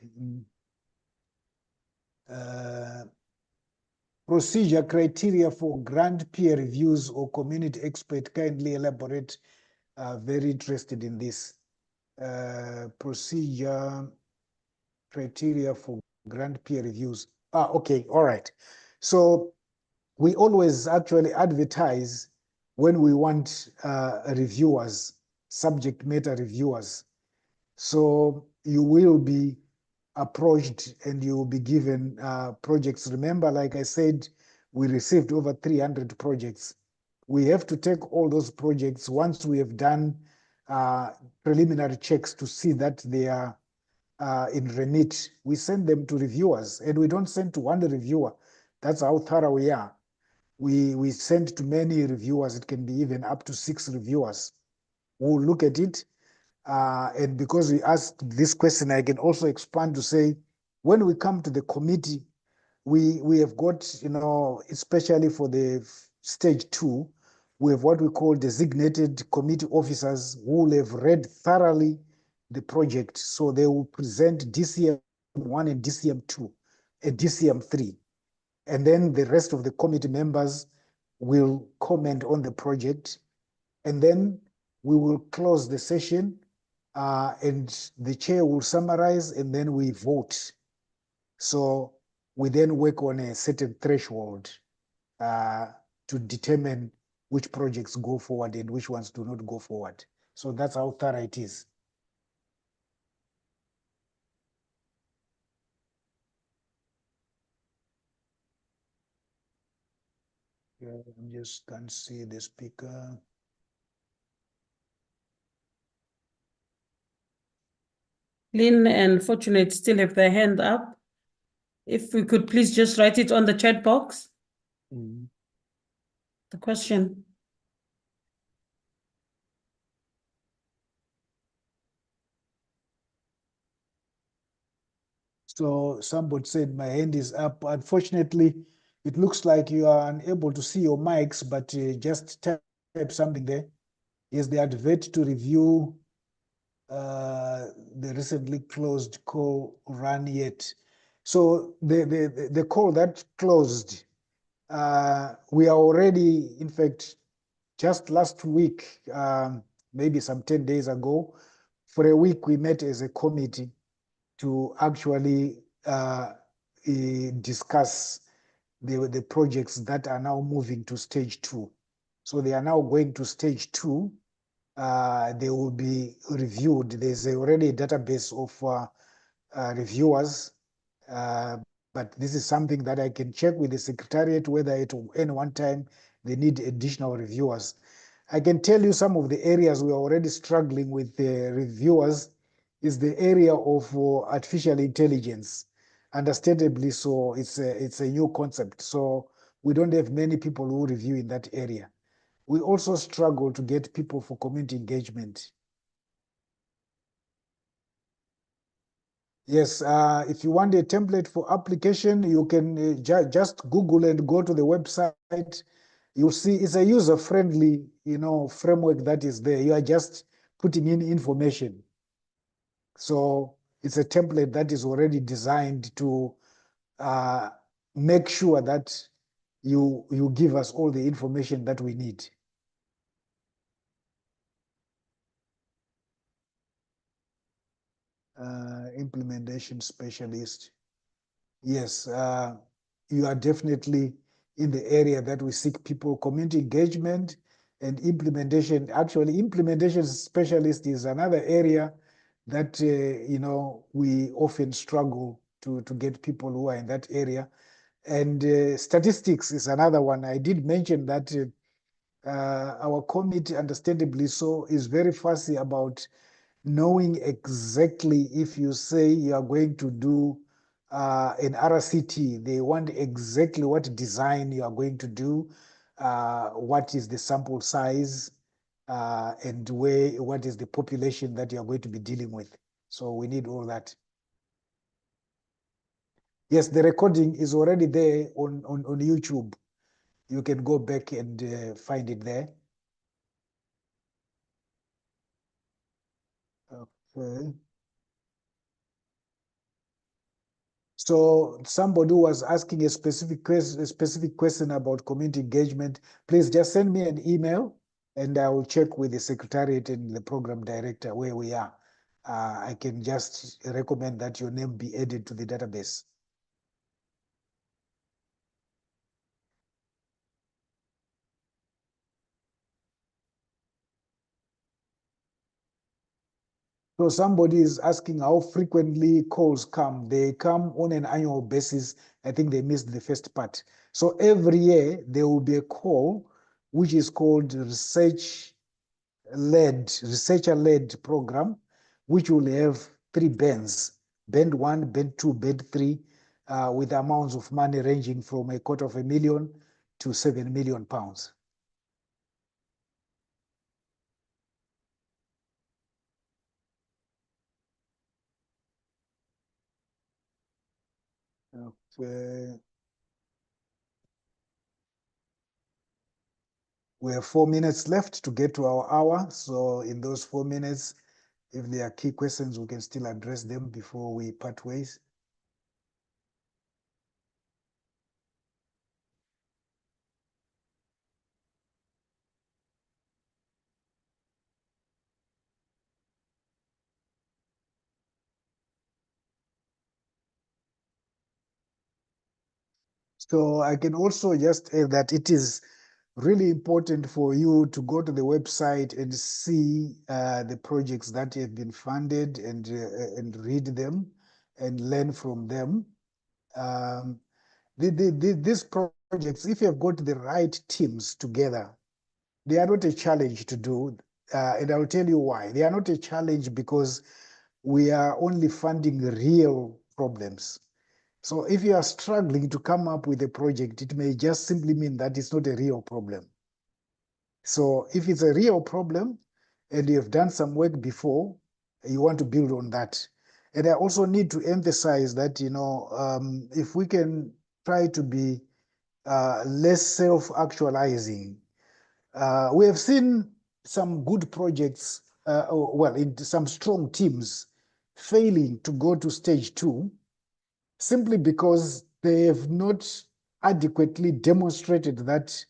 procedure criteria for grant peer reviews or community expert. Kindly elaborate. Very interested in this. Procedure criteria for grant peer reviews. Okay, all right. So we always actually advertise when we want reviewers, subject matter reviewers. So you will be approached and you will be given projects. Remember, like I said, we received over 300 projects. We have to take all those projects once we have done preliminary checks to see that they are in remit. We send them to reviewers, and we don't send to one reviewer. That's how thorough we are. We send to many reviewers. It can be even up to 6 reviewers who will look at it. And because we asked this question, I can also expand to say when we come to the committee, we have got, you know, especially for the stage 2, we have what we call designated committee officers who will have read thoroughly the project. So they will present DCM 1 and DCM 2 and DCM 3. And then the rest of the committee members will comment on the project. And then we will close the session and the chair will summarize and then we vote. So we then work on a certain threshold to determine which projects go forward and which ones do not go forward. So that's how thorough it is. Yeah, I just can't see the speaker.
Lynn and Fortunate still have their hand up. If we could please just write it on the chat box. The question.
So somebody said my hand is up. Unfortunately, it looks like you are unable to see your mics, but just type something there. Is the advert to review the recently closed call run yet? So the call that closed, we are already, in fact, just last week, maybe some 10 days ago, for a week we met as a committee to actually discuss the projects that are now moving to stage 2. So they are now going to stage 2. They will be reviewed. There's already a database of reviewers, but this is something that I can check with the Secretariat whether at any one time they need additional reviewers. I can tell you some of the areas we are already struggling with the reviewers is the area of artificial intelligence. Understandably so, it's a new concept. So we don't have many people who review in that area. We also struggle to get people for community engagement. Yes, if you want a template for application, you can just Google and go to the website. You'll see it's a user-friendly, you know, framework that is there. You are just putting in information. So it's a template that is already designed to make sure that you give us all the information that we need. Implementation specialist. Yes, you are definitely in the area that we seek people, community engagement and implementation. Actually, implementation specialist is another area that, you know, we often struggle to get people who are in that area. And statistics is another one. I did mention that our committee, understandably so, is very fussy about knowing exactly if you say you are going to do an RCT, they want exactly what design you are going to do, what is the sample size, and what is the population that you are going to be dealing with. So we need all that. Yes, the recording is already there on YouTube. You can go back and find it there. Okay. So somebody who was asking a specific question about community engagement, please just send me an email and I will check with the Secretariat and the program director where we are. I can just recommend that your name be added to the database. So somebody is asking how frequently calls come. They come on an annual basis. I think they missed the first part. So every year there will be a call, which is called researcher-led program, which will have 3 bands, band 1, band 2, band 3, with amounts of money ranging from £250,000 to £7 million. Okay. We have 4 minutes left to get to our hour. So in those 4 minutes, if there are key questions, we can still address them before we part ways. So I can also just add that it is really important for you to go to the website and see the projects that have been funded and read them and learn from them. These projects, if you have got the right teams together, they are not a challenge to do. And I'll tell you why. They are not a challenge because we are only funding real problems. So if you are struggling to come up with a project, it may just simply mean that it's not a real problem. So if it's a real problem and you have done some work before, you want to build on that. And I also need to emphasize that, if we can try to be less self-actualizing. We have seen some good projects, in some strong teams failing to go to stage 2 simply because they have not adequately demonstrated that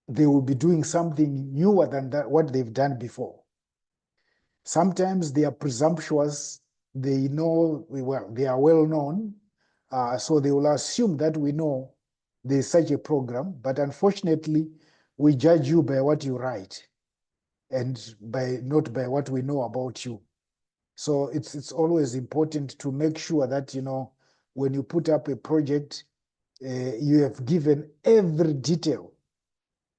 they will be doing something newer than what they've done before. Sometimes they are presumptuous. They know, they are well known. So they will assume that we know there's such a program, but unfortunately, we judge you by what you write and not by what we know about you. So it's always important to make sure that, when you put up a project, you have given every detail.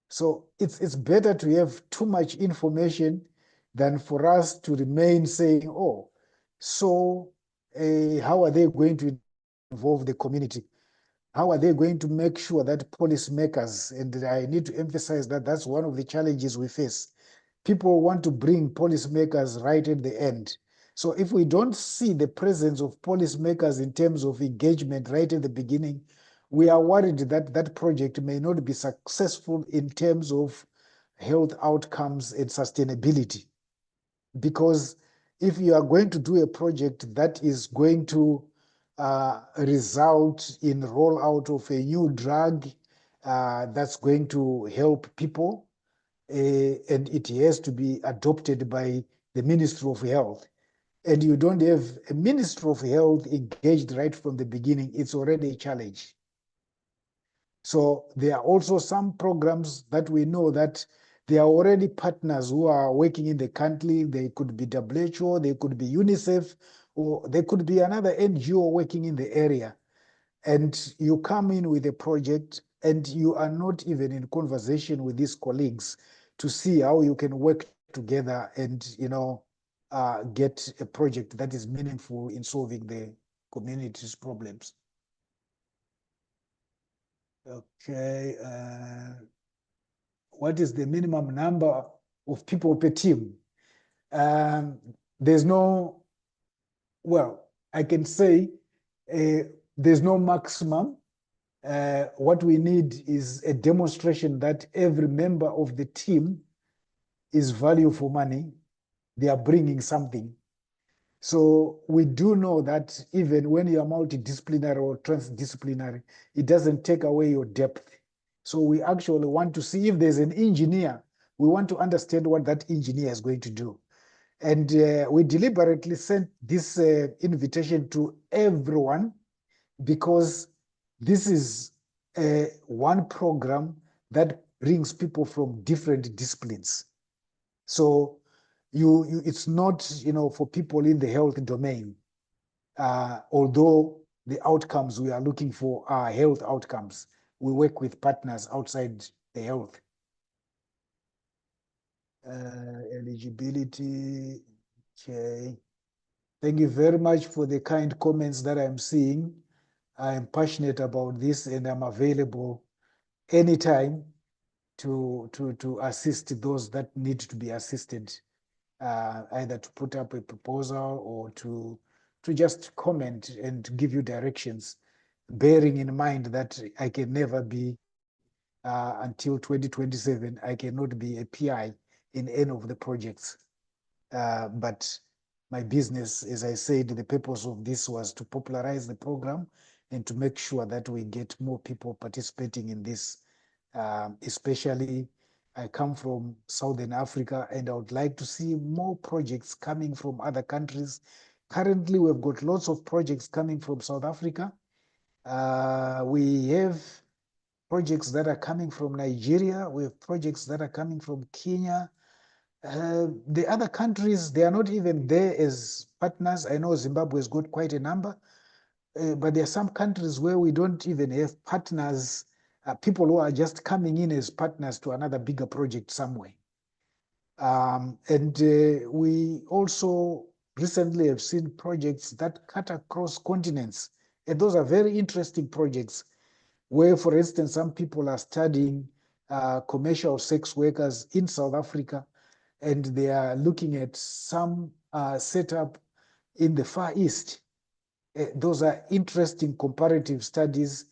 So it's better to have too much information than for us to remain saying, oh, so how are they going to involve the community? How are they going to make sure that policymakers, and I need to emphasize that that's one of the challenges we face. People want to bring policymakers right at the end. So if we don't see the presence of policymakers in terms of engagement right at the beginning, we are worried that that project may not be successful in terms of health outcomes and sustainability. Because if you are going to do a project that is going to result in rollout of a new drug that's going to help people, and it has to be adopted by the Ministry of Health, and you don't have a Ministry of Health engaged right from the beginning, it's already a challenge. So there are also some programs that we know that there are already partners who are working in the country. They could be WHO, they could be UNICEF, or they could be another NGO working in the area. And you come in with a project and you are not even in conversation with these colleagues to see how you can work together and, get a project that is meaningful in solving the community's problems. Okay. What is the minimum number of people per team? There's no, I can say there's no maximum. What we need is a demonstration that every member of the team is value for money. They are bringing something. So we do know that even when you are multidisciplinary or transdisciplinary, it doesn't take away your depth. So we actually want to see if there's an engineer, we want to understand what that engineer is going to do. And we deliberately sent this invitation to everyone because this is one program that brings people from different disciplines. So it's not, for people in the health domain, although the outcomes we are looking for are health outcomes. We work with partners outside the health. Eligibility, okay. Thank you very much for the kind comments that I'm seeing. I'm passionate about this and I'm available anytime to assist those that need to be assisted, either to put up a proposal or to to just comment and give you directions, bearing in mind that I can never be, until 2027, I cannot be a PI in any of the projects. But my business, as I said, the purpose of this was to popularize the program and to make sure that we get more people participating in this. Especially, I come from Southern Africa, and I would like to see more projects coming from other countries. Currently, we've got lots of projects coming from South Africa. We have projects that are coming from Nigeria. We have projects that are coming from Kenya. The other countries, they are not even there as partners. I know Zimbabwe has got quite a number, but there are some countries where we don't even have partners, people who are just coming in as partners to another bigger project somewhere. We also recently have seen projects that cut across continents. And those are very interesting projects where, for instance, some people are studying commercial sex workers in South Africa, and they are looking at some setup in the Far East. Those are interesting comparative studies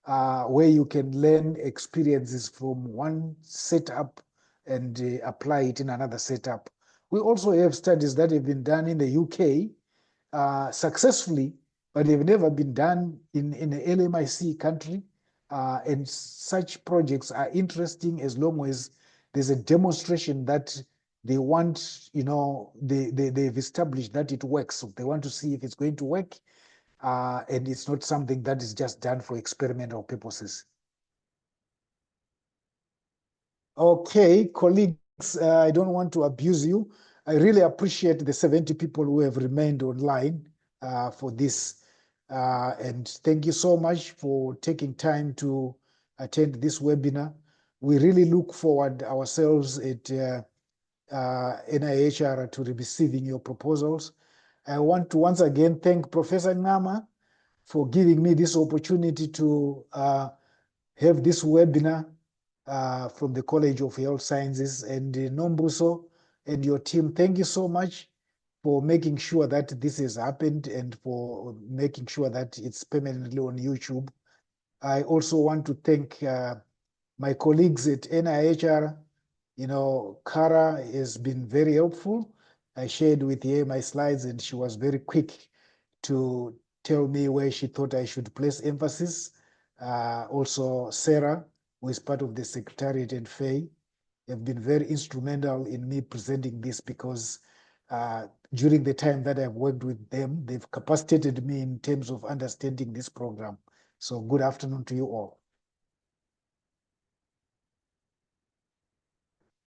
where you can learn experiences from one setup and apply it in another setup. We also have studies that have been done in the UK successfully, but they've never been done in an LMIC country. And such projects are interesting as long as there's a demonstration that they want, they've established that it works. So they want to see if it's going to work, and it's not something that is just done for experimental purposes. Okay, colleagues, I don't want to abuse you. I really appreciate the 70 people who have remained online for this. And thank you so much for taking time to attend this webinar. We really look forward ourselves at NIHR to receiving your proposals. I want to once again thank Professor Ngama for giving me this opportunity to have this webinar from the College of Health Sciences. And Nombuso and your team, thank you so much for making sure that this has happened and for making sure that it's permanently on YouTube. I also want to thank my colleagues at NIHR. Kara has been very helpful. I shared with her my slides, and she was very quick to tell me where she thought I should place emphasis. Also, Sarah, who is part of the Secretariat, and Faye have been very instrumental in me presenting this, because during the time that I've worked with them, they've capacitated me in terms of understanding this program. So good afternoon to you all.